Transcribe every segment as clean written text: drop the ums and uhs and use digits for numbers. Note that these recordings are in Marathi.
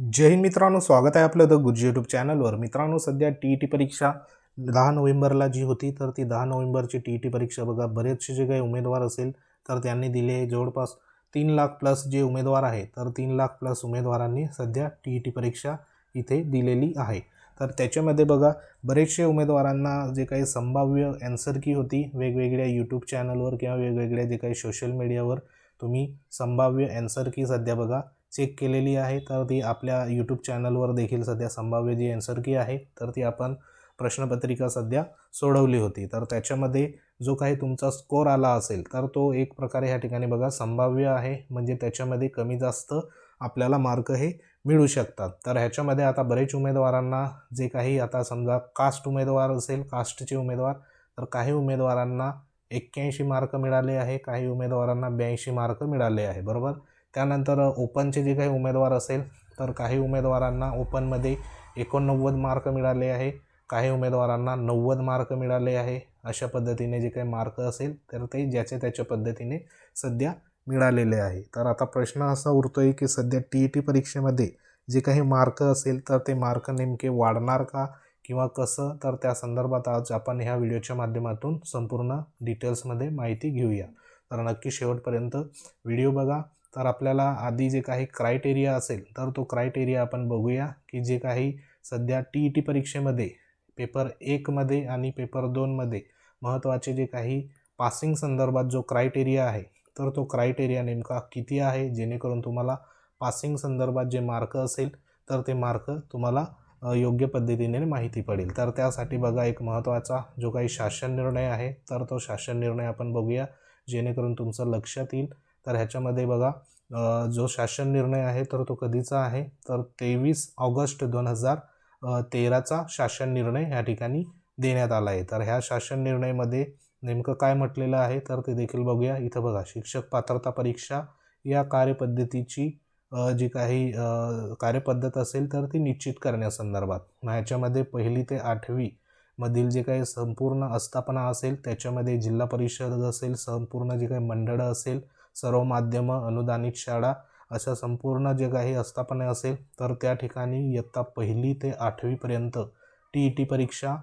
जय हिंद मित्रांनो, स्वागत आहे आपलं द गुरुजी यूट्यूब चॅनलवर। मित्रांनो, सध्या टी परीक्षा 10 नोव्हेंबरला जी होती, तर ती 10 नोव्हेंबरची टी परीक्षा बघा, बरेचसे जे काही उमेदवार असेल तर त्यांनी दिले। जवळपास 3 लाख प्लस जे उमेदवार आहे, तर 3 लाख प्लस उमेदवारांनी सध्या टी परीक्षा इथे दिलेली आहे। तर त्याच्यामध्ये बघा, बरेचसे उमेदवारांना जे काही संभाव्य आन्सर की होती, वेगवेगळ्या यूट्यूब चॅनलवर किंवा वेगवेगळ्या जे काही सोशल मीडियावर तुम्ही संभाव्य आन्सर की सध्या बघा चेक केलेली आहे। तर ती आपल्या यूट्यूब चॅनलवर देखील सध्या संभाव्य जी आन्सर की आहे, तर ती आपण प्रश्नपत्रिका सध्या सोडवली होती। तर त्याच्यामध्ये जो काही तुमचा स्कोर आला असेल, तर तो एक प्रकारे ह्या ठिकाणी बघा संभाव्य आहे, म्हणजे त्याच्यामध्ये कमी जास्त आपल्याला मार्क हे मिळू शकतात। तर ह्याच्यामध्ये आता बरेच उमेदवारांना जे काही आता समजा कास्ट उमेदवार असेल, कास्टचे उमेदवार, तर काही उमेदवारांना 81 मार्क मिळाले आहे, काही उमेदवारांना 82 मार्क मिळाले आहे, बरोबर। त्यानंतर ओपनचे जे काही उमेदवार असेल, तर काही उमेदवारांना ओपनमध्ये 89 मार्क मिळाले आहे, काही उमेदवारांना 90 मार्क मिळाले आहे। अशा पद्धतीने जे काही मार्क असेल, तर ते ज्याच्या त्याच्या पद्धतीने सध्या मिळालेले आहे। तर आता प्रश्न असा उरतोय की सध्या टी परीक्षेमध्ये जे काही मार्क असेल, तर ते मार्क नेमके वाढणार का किंवा कसं, तर त्या संदर्भात आज आपण ह्या व्हिडिओच्या माध्यमातून संपूर्ण डिटेल्समध्ये माहिती घेऊया। तर नक्की शेवटपर्यंत व्हिडिओ बघा। तर आपल्याला आधी जे काही क्रायटेरिया असेल, तर तो क्रायटेरिया आपण बघूया की जे काही सध्या टी परीक्षेमध्ये पेपर 1 मध्ये आणि पेपर 2 मध्ये महत्त्वाचे जे काही पासिंग संदर्भात जो क्रायटेरिया आहे, तर तो क्रायटेरिया नेमका किती आहे, जेणेकरून तुम्हाला पासिंग संदर्भात जे मार्क असेल, तर ते मार्क तुम्हाला योग्य पद्धतीने माहिती पडेल। तर त्यासाठी बघा, एक महत्त्वाचा जो काही शासन निर्णय आहे, तर तो शासन निर्णय आपण बघूया, जेणेकरून तुमचं लक्षात येईल। तर ह्याच्यामध्ये बघा, जो शासन निर्णय आहे, तर तो कधीचा आहे, तर 23 ऑगस्ट 2013चा शासन निर्णय ह्या ठिकाणी देण्यात आला आहे। तर ह्या शासन निर्णयामध्ये नेमकं काय म्हटलेलं आहे, तर ते देखील बघूया। इथं बघा, शिक्षक पात्रता परीक्षा या कार्यपद्धतीची जी काही कार्यपद्धत असेल, तर ती निश्चित करण्यासंदर्भात ह्याच्यामध्ये 1ली ते 8वी मधील जे काही संपूर्ण आस्थापना असेल, त्याच्यामध्ये जिल्हा परिषद असेल, संपूर्ण जे काही मंडळं असेल, सर्व माध्यम अनुदानित शाळा, अशा संपूर्ण जे काही आस्थापना असेल, तर त्या ठिकाणी इयत्ता 1ली ते 8वी पर्यंत टी परीक्षा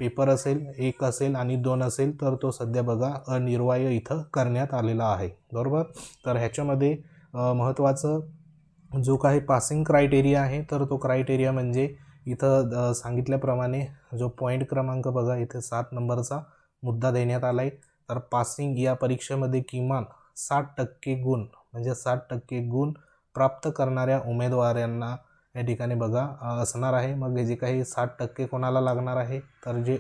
पेपर असेल, 1 असेल आणि 2 असेल, तर तो सध्या बघा अनिवार्य इथं करण्यात आलेला आहे, बरोबर। तर ह्याच्यामध्ये महत्त्वाचं जो काही पासिंग क्रायटेरिया आहे, तर तो क्रायटेरिया म्हणजे इथं सांगितल्याप्रमाणे जो पॉईंट क्रमांक बघा, इथे 7 नंबरचा मुद्दा देण्यात आला आहे। तर पासिंग या परीक्षेमध्ये किमान 60% गुण, म्हणजे 60% गुण प्राप्त करणाऱ्या उमेदवारांना या ठिकाणी बघा असणार आहे। मग जे काही 60% कोणाला लागणार आहे, तर जे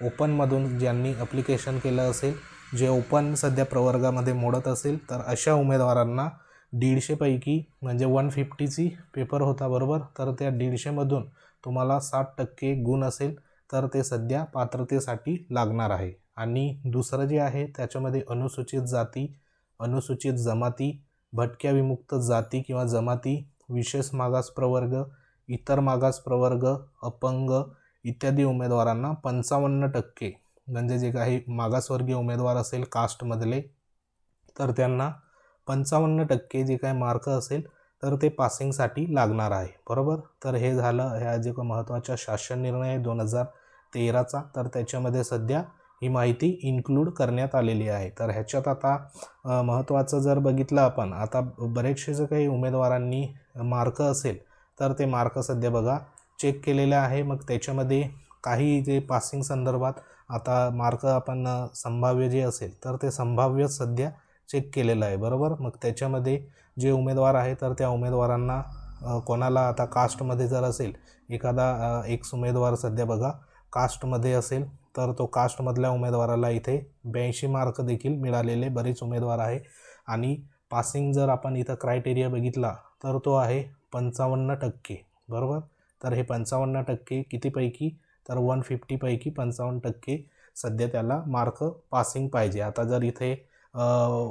ओपनमधून ज्यांनी ॲप्लिकेशन केलं असेल, जे ओपन सध्या प्रवर्गामध्ये मोडत असेल, तर अशा उमेदवारांना 150 पैकी, म्हणजे 150ची पेपर होता, बरोबर। तर त्या 150 मधून तुम्हाला 60% गुण असेल, तर ते सध्या पात्रतेसाठी लागणार आहे। आणि दुसरं जे आहे, त्याच्यामध्ये अनुसूचित जाती, अनुसूचित जमाती, भटक्या विमुक्त जाती किंवा जमाती, विशेष मागास प्रवर्ग, इतर मागास प्रवर्ग, अपंग इत्यादी उमेदवारांना 55%, म्हणजे जे काही मागासवर्गीय उमेदवार असेल कास्टमधले, तर त्यांना 55% जे काही मार्क असेल, तर ते पासिंगसाठी लागणार आहे, बरोबर। तर हे झालं ह्या जे काही महत्त्वाचा शासन निर्णय आहे 2013चा, तर त्याच्यामध्ये सध्या ही माहिती इन्क्लूड करण्यात आलेली आहे। तर ह्याच्यात आता महत्त्वाचं जर बघितलं आपण, आता बरेचसे जे काही उमेदवारांनी मार्क असेल, तर ते मार्क सध्या बघा चेक केलेले आहे। मग त्याच्यामध्ये काही जे पासिंग संदर्भात आता मार्क आपण संभाव्य जे असेल, तर ते संभाव्य सध्या चेक केलेलं आहे, बरोबर। मग त्याच्यामध्ये जे उमेदवार आहे, तर त्या उमेदवारांना कोणाला आता कास्टमध्ये जर असेल, एखादा एक्स उमेदवार सध्या बघा कास्टमध्ये असेल, तर तो कास्टमधल्या उमेदवाराला इथे 82 मार्क देखील मिळालेले बरेच उमेदवार आहे। आणि पासिंग जर आपण इथं क्रायटेरिया बघितला, तर तो आहे 55%, बरोबर। तर हे 55% कितीपैकी, तर 150 पैकी 55% सध्या त्याला मार्क पासिंग पाहिजे। आता जर इथे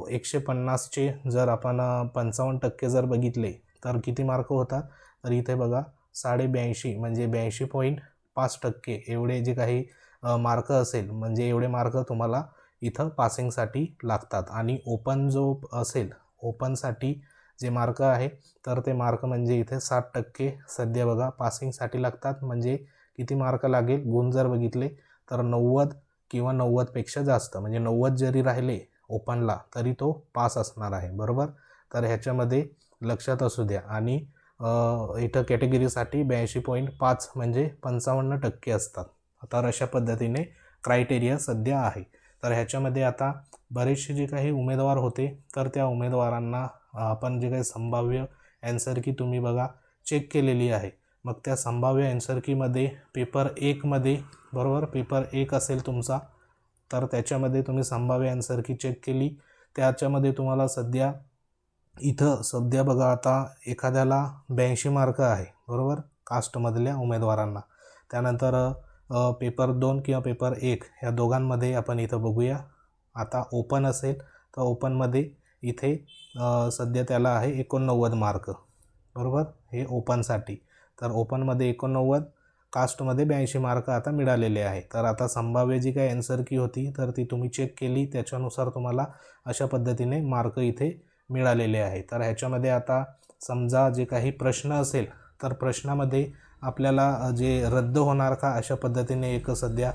150चे जर आपण 55% जर बघितले, तर किती मार्क होतात, तर इथे बघा 82.5, म्हणजे 82.5% एवढे जे काही मार्क असेल, म्हणजे एवढे मार्क तुम्हाला इथं पासिंगसाठी लागतात। आणि ओपन जो असेल, ओपनसाठी जे मार्क आहे तर ते मार्क म्हणजे इथे 60% सध्या बघा पासिंगसाठी लागतात. म्हणजे किती मार्क लागेल गुण जर बघितले तर 90 किंवा 90पेक्षा जास्त, म्हणजे 90 जरी राहिले ओपनला तरी तो पास असणार आहे, बरोबर. तर ह्याच्यामध्ये लक्षात असू द्या. आणि इथं कॅटेगरीसाठी 82.5 म्हणजे 55% असतात. तर अशा पद्धतीने क्रायटेरिया सध्या आहे. तर ह्याच्यामध्ये आता बरेचसे जे काही उमेदवार होते तर त्या उमेदवारांना आपण जे काही संभाव्य ॲन्सर की तुम्ही बघा चेक केलेली आहे. मग त्या संभाव्य ॲन्सर कीमध्ये पेपर 1मध्ये, बरोबर, पेपर 1 असेल तुमचा तर त्याच्यामध्ये तुम्ही संभाव्य ॲन्सर की चेक केली. त्याच्यामध्ये तुम्हाला सध्या बघा आता एखाद्याला 82 मार्क आहे, बरोबर, कास्टमधल्या उमेदवारांना. त्यानंतर पेपर 2 किंवा पेपर 1 ह्या दोघांमध्ये आपण इथं बघूया. आता ओपन असेल तर ओपनमध्ये इथे सध्या त्याला आहे 89 मार्क, बरोबर, हे ओपनसाठी. तर ओपनमध्ये 89, कास्टमध्ये 82 मार्क आता मिळालेले आहे. तर आता संभाव्य जी काही ॲन्सर की होती तर ती तुम्ही चेक केली, त्याच्यानुसार तुम्हाला अशा पद्धतीने मार्क इथे मिळालेले आहे. तर ह्याच्यामध्ये आता समजा जे काही प्रश्न असेल तर प्रश्नामध्ये आपल्याला जे रद्द होणार का अशा पद्धतीने एक सध्या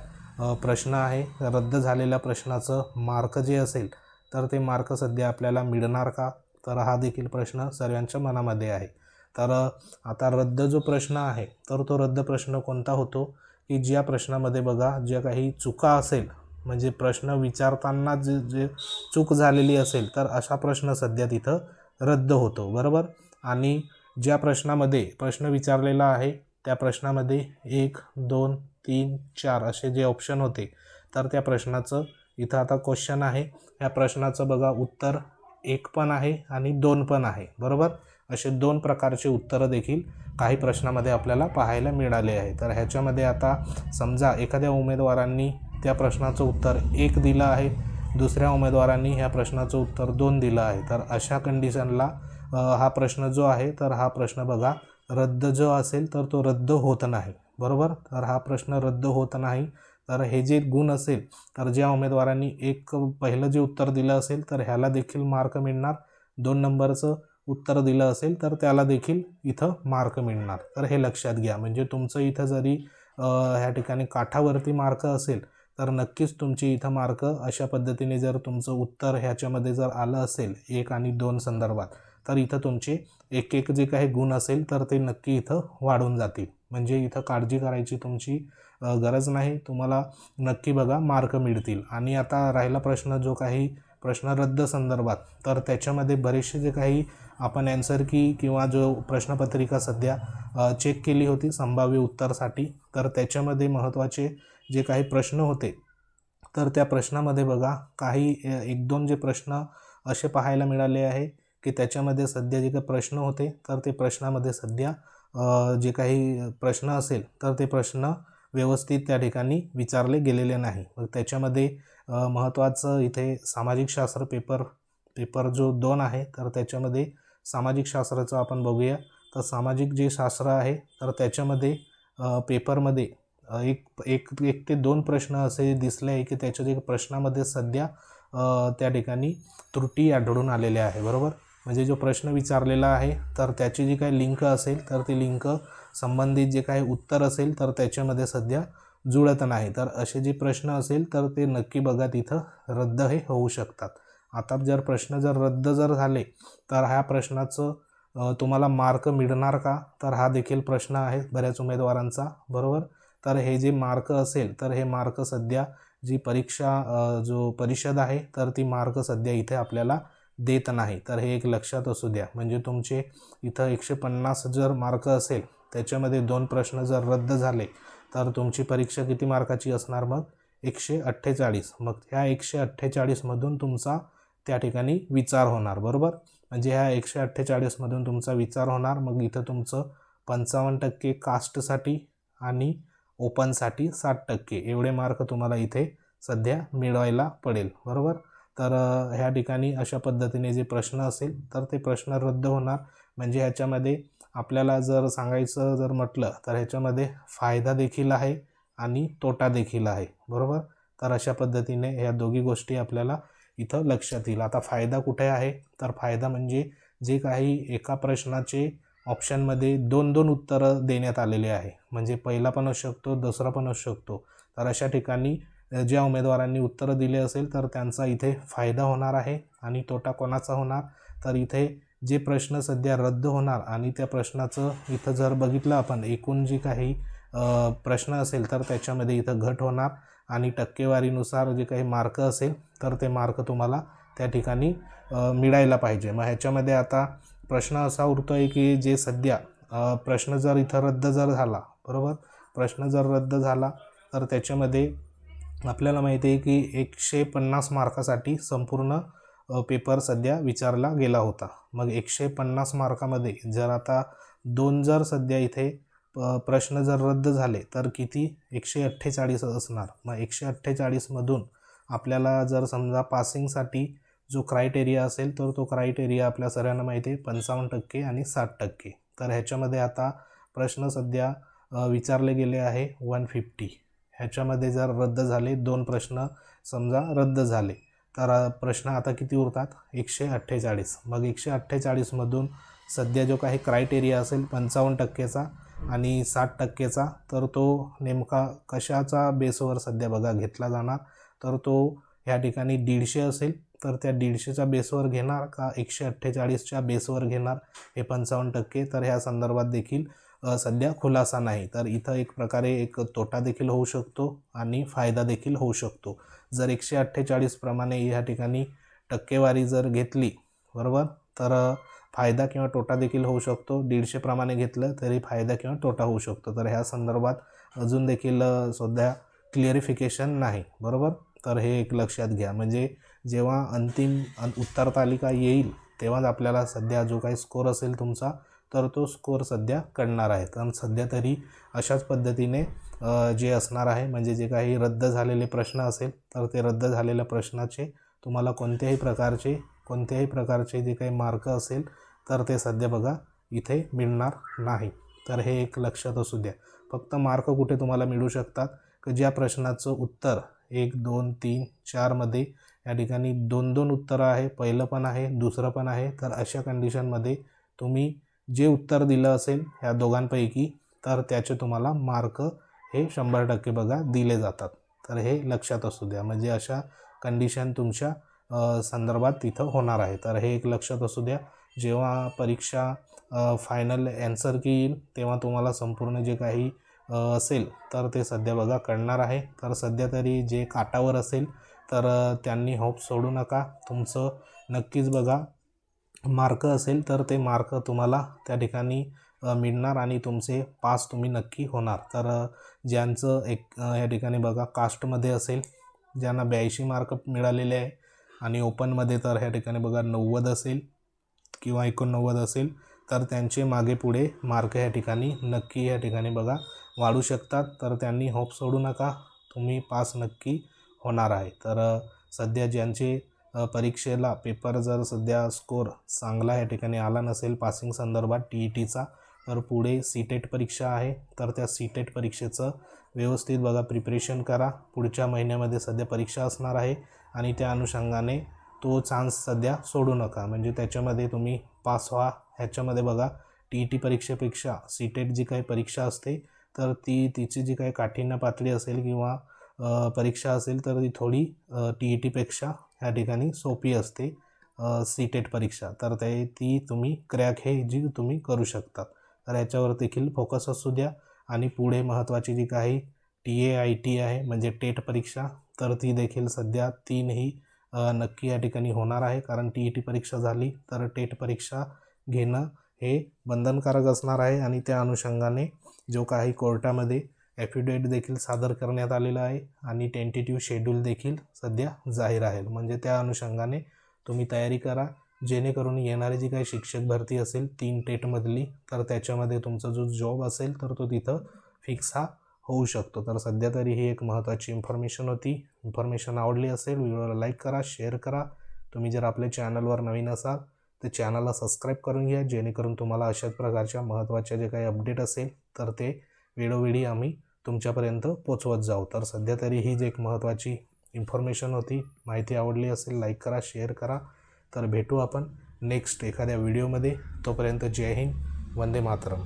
प्रश्न आहे. रद्द झालेल्या प्रश्नाचं मार्क जे असेल तर ते मार्क सध्या आपल्याला मिळणार का, तर हा देखील प्रश्न सर्वांच्या मनामध्ये आहे. तर आता रद्द जो प्रश्न आहे तर तो रद्द प्रश्न कोणता होतो की ज्या प्रश्नामध्ये बघा ज्या काही चुका असेल, म्हणजे प्रश्न विचारताना जे चूक झालेली असेल तर अशा प्रश्न सध्या तिथं रद्द होतो, बरोबर. आणि ज्या प्रश्नामध्ये प्रश्न विचारलेला आहे त्या प्रश्नामध्ये 1, 2, 3, 4 असे जे ऑप्शन होते तर त्या प्रश्नाचं इथं आता क्वेश्चन आहे. ह्या प्रश्नाचं बघा उत्तर 1 पण आहे आणि 2 पण आहे, बरोबर. असे 2 प्रकारचे उत्तरं देखील काही प्रश्नामध्ये आपल्याला पाहायला मिळाले आहे. तर ह्याच्यामध्ये आता समजा एखाद्या उमेदवारांनी त्या प्रश्नाचं उत्तर 1 दिलं आहे, दुसऱ्या उमेदवारांनी ह्या प्रश्नाचं उत्तर 2 दिलं आहे, तर अशा कंडिशनला हा प्रश्न जो आहे तर हा प्रश्न बघा रद्द जो असेल तर तो रद्द होत नाही, बरोबर. तर हा प्रश्न रद्द होत नाही. तर हे जे गुण असेल तर ज्या उमेदवारांनी पहिलं जे उत्तर दिलं असेल तर ह्याला देखील मार्क मिळणार, 2 नंबरचं उत्तर दिलं असेल तर त्याला देखील इथं मार्क मिळणार. तर हे लक्षात घ्या. म्हणजे तुमचं इथं जरी ह्या ठिकाणी काठावरती मार्क असेल तर नक्कीच तुमची इथं मार्क अशा पद्धतीने जर तुमचं उत्तर ह्याच्यामध्ये जर आलं असेल 1 आणि 2 संदर्भात तर इथं तुमचे एक जे काही गुण असेल तर ते नक्की इथं वाढून जातील. म्हणजे इथं काळजी करायची तुमची गरज नाही, तुम्हाला नक्की बघा मार्क मिळतील. आणि आता राहिला प्रश्न जो काही प्रश्न रद्द संदर्भात, तर त्याच्यामध्ये बरेचसे जे काही आपण ॲन्सर की किंवा जो प्रश्नपत्रिका सध्या चेक केली होती संभाव्य उत्तरसाठी, तर त्याच्यामध्ये महत्त्वाचे जे काही प्रश्न होते तर त्या प्रश्नामध्ये बघा काही 1-2 जे प्रश्न असे पाहायला मिळाले आहे की त्याच्यामध्ये सध्या जे काही प्रश्न होते तर ते प्रश्नामध्ये सध्या जे काही प्रश्न असेल तर ते प्रश्न व्यवस्थित त्या ठिकाणी विचारले गेलेले नाही. मग त्याच्यामध्ये महत्त्वाचं इथे सामाजिक शास्त्र पेपर जो 2 आहे तर त्याच्यामध्ये सामाजिक शास्त्राचं आपण बघूया. तर सामाजिक जे शास्त्र आहे तर त्याच्यामध्ये पेपरमध्ये एक ते 2 प्रश्न असे दिसले आहे की त्याच्या जे प्रश्नामध्ये सध्या त्या ठिकाणी त्रुटी आढळून आलेल्या आहे, बरोबर. म्हणजे जो प्रश्न विचारलेला आहे तर त्याची जी काही लिंक असेल तर ती लिंक संबंधित जे काही उत्तर असेल तर त्याच्यामध्ये सध्या जुळत नाही. तर असे जे प्रश्न असेल तर ते नक्की बघा तिथं रद्द हे होऊ शकतात. आता जर प्रश्न रद्द झाले तर ह्या प्रश्नाचं तुम्हाला मार्क मिळणार का, तर हा देखील प्रश्न आहे बऱ्याच उमेदवारांचा, बरोबर. तर हे जे मार्क असेल तर हे मार्क सध्या जी जो परिषद आहे तर ती मार्क सध्या इथे आपल्याला देत नाही. तर हे एक लक्षात असू द्या. म्हणजे तुमचे इथं 150 जर मार्क असेल त्याच्यामध्ये 2 प्रश्न जर रद्द झाले तर तुमची परीक्षा किती मार्काची असणार मग 148. मग ह्या 148मधून तुमचा त्या ठिकाणी विचार होणार, बरोबर. म्हणजे ह्या 148मधून तुमचा विचार होणार. मग इथं तुमचं 55% कास्टसाठी आणि ओपनसाठी 60% एवढे मार्क तुम्हाला इथे सध्या मिळवायला पडेल, बरोबर. तर ह्या ठिकाणी अशा पद्धतीने जे प्रश्न असेल तर ते प्रश्न रद्द होणार. म्हणजे ह्याच्यामध्ये आपल्याला जर सांगायचं म्हटलं तर ह्याच्यामध्ये फायदा देखील आहे आणि तोटा देखील आहे, बरोबर. तर अशा पद्धतीने ह्या दोघी गोष्टी आपल्याला इथं लक्षात येईल. आता फायदा कुठे आहे तर फायदा म्हणजे जे काही एका प्रश्नाचे ऑप्शनमध्ये 2-2 उत्तरं देण्यात आलेले आहे, म्हणजे पहिला पण असू शकतो, दुसरा पण असू शकतो. तर अशा ठिकाणी ज्या उमेदवारांनी उत्तरं दिले असेल तर त्यांचा इथे फायदा होणार आहे. आणि तोटा कोणाचा होणार, तर इथे जे प्रश्न सध्या रद्द होणार आणि त्या प्रश्नाचं इथं जर बघितलं आपण एकूण जी काही प्रश्न असेल तर त्याच्यामध्ये इथं घट होणार आणि टक्केवारीनुसार जे काही मार्क असेल तर ते मार्क तुम्हाला त्या ठिकाणी मिळायला पाहिजे. मग ह्याच्यामध्ये आता प्रश्न असा उरतो आहे की जे सध्या प्रश्न जर इथं रद्द जर झाला, बरोबर, प्रश्न जर रद्द झाला तर त्याच्यामध्ये आपल्याला माहिती आहे की 150 मार्कासाठी संपूर्ण पेपर सध्या विचारला गेला होता. मग 150 मार्कामध्ये जर आता 2 जर सध्या इथे प्रश्न जर रद्द झाले तर किती, 148 असणार. मग 148 मधून आपल्याला जर समजा पासिंगसाठी जो क्रायटेरिया असेल तर तो क्रायटेरिया आपल्या सगळ्यांना माहिती आहे 55% आणि 60%. तर ह्याच्यामध्ये आता प्रश्न सध्या विचारले गेले आहे 150. ह्याच्यामध्ये जर रद्द झाले 2 प्रश्न समजा रद्द झाले तर प्रश्न आता किती उरतात, 148. मग 148 मधून सध्या जो काही क्रायटेरिया असेल 55%चा आणि 60%चा, तर तो नेमका कशाचा बेसवर सध्या बघा घेतला जाणार, तर तो ह्या ठिकाणी 150 असेल तर त्या 150च्या बेसवर घेणार का 148च्या बेसवर घेणार हे 55%. तर ह्या संदर्भात देखील सध्या खुलासा नाही. तर इथं एक प्रकारे एक तोटा देखील होऊ शकतो आणि फायदा देखील होऊ शकतो. जर 148 प्रमाणे ह्या ठिकाणी टक्केवारी जर घेतली, बरोबर, तर फायदा किंवा तोटा देखील होऊ शकतो. 150 प्रमाणे घेतलं तरी फायदा किंवा तोटा होऊ शकतो. तर ह्या संदर्भात अजून देखील सध्या क्लिअरिफिकेशन नाही, बरोबर. तर हे एक लक्षात घ्या. म्हणजे जेव्हा अंतिम उत्तर तालिका येईल तेव्हाच आपल्याला सध्या जो काही स्कोर असेल तुमचा तर तो स्कोर सध्या कळणार आहे. तर सध्या तरी अशाच पद्धतीने जे असणार आहे, म्हणजे जे काही रद्द झालेले प्रश्न असेल तर ते रद्द झालेल्या प्रश्नाचे तुम्हाला कोणत्याही प्रकारचे जे काही मार्क असेल तर ते सध्या बघा इथे मिळणार नाही. तर हे एक लक्षात असू द्या. फक्त मार्क कुठे तुम्हाला मिळू शकतात की ज्या प्रश्नाचं उत्तर 1, 2, 3, 4 मध्ये या ठिकाणी 2-2 उत्तरं आहे, पहिलं पण आहे दुसरं पण आहे. तर अशा कंडिशनमध्ये तुम्ही जे उत्तर दिलं असेल ह्या दोघांपैकी तर त्याचे तुम्हाला मार्क हे 100% बघा दिले जातात. तर हे लक्षात असू द्या. म्हणजे अशा कंडिशन तुमच्या संदर्भात तिथं होणार आहे. तर हे एक लक्षात असू द्या. जेव्हा परीक्षा फायनल ॲन्सर की येईल तेव्हा तुम्हाला संपूर्ण जे काही असेल तर ते सध्या बघा कळणार आहे. तर सध्या तरी जे काटावर असेल तर त्यांनी होप सोडू नका. तुमचं नक्कीच बघा मार्क असेल तर ते मार्क तुम्हाला त्या ठिकाणी मिळणार आणि तुमचे पास तुम्ही नक्की होणार. तर ज्यांचं या ठिकाणी बघा कास्टमध्ये असेल ज्यांना 82 मार्क मिळालेले आहे आणि ओपनमध्ये तर ह्या ठिकाणी बघा 90 असेल किंवा 89 असेल तर त्यांचे मागे पुढे मार्क या ठिकाणी नक्की या ठिकाणी बघा वाढू शकतात. तर त्यांनी होप सोडू नका, तुम्ही पास नक्की होणार आहे. तर सध्या ज्यांचे परीक्षेला पेपर जर सध्या स्कोर चांगला या ठिकाणी आला नसेल पासिंग संदर्भात TETचा तर पुढे CTET परीक्षा आहे. तर त्या CTET परीक्षेचं व्यवस्थित बघा प्रिपरेशन करा. पुढच्या महिन्यामध्ये सध्या परीक्षा असणार आहे आणि त्या अनुषंगाने तो चान्स सध्या सोडू नका. म्हणजे त्याच्यामध्ये तुम्ही पास व्हा. ह्याच्यामध्ये बघा TET परीक्षेपेक्षा CTET जी काही परीक्षा असते तर तिची जी काही काठिण्य पातळी असेल किंवा परीक्षा असेल तर ती थोडी TETपेक्षा ह्या ठिकाणी सोपी असते CTET परीक्षा. तर ती तुम्ही क्रॅक हे जी तुम्ही करू शकतात. तर ह्याच्यावर देखील फोकस असू द्या. आणि पुढे महत्त्वाची जी काही TAIT आहे म्हणजे टेट परीक्षा तर ती देखील सध्या 3ही नक्की या ठिकाणी होणार आहे. कारण TET परीक्षा झाली तर टेट परीक्षा घेणं हे बंधनकारक असणार आहे आणि त्या अनुषंगाने जो काही कोर्टामध्ये ॲफिडेविट देखील सादर करण्यात आलेला आहे आणि टेंटेटिव्ह शेड्यूल देखील सध्या जाहीर आहे. म्हणजे त्या अनुषंगाने तुम्ही तयारी करा जेणेकरून येणारी जी काही शिक्षक भरती असेल 3 टेटमधली तर त्याच्यामध्ये तुमचा जो जॉब असेल तर तो तिथं फिक्स हा होऊ शकतो. तर सध्या तरी ही एक महत्त्वाची इन्फॉर्मेशन होती. इन्फॉर्मेशन आवडली असेल व्हिडिओला लाईक करा, शेअर करा. तुम्ही जर आपल्या चॅनलवर नवीन असाल तर चॅनलला सबस्क्राईब करून घ्या जेणेकरून तुम्हाला अशाच प्रकारच्या महत्त्वाच्या जे काही अपडेट असेल तर ते वेळोवेळी आम्ही तुमच्यापर्यंत पोचवत जाऊ. तर सध्या तरी ही जी एक महत्त्वाची इन्फॉर्मेशन होती. माहिती आवडली असेल लाईक करा, शेअर करा. तर भेटू आपण नेक्स्ट एखाद्या व्हिडिओमध्ये. तोपर्यंत जय हिंद, वंदे मातरम.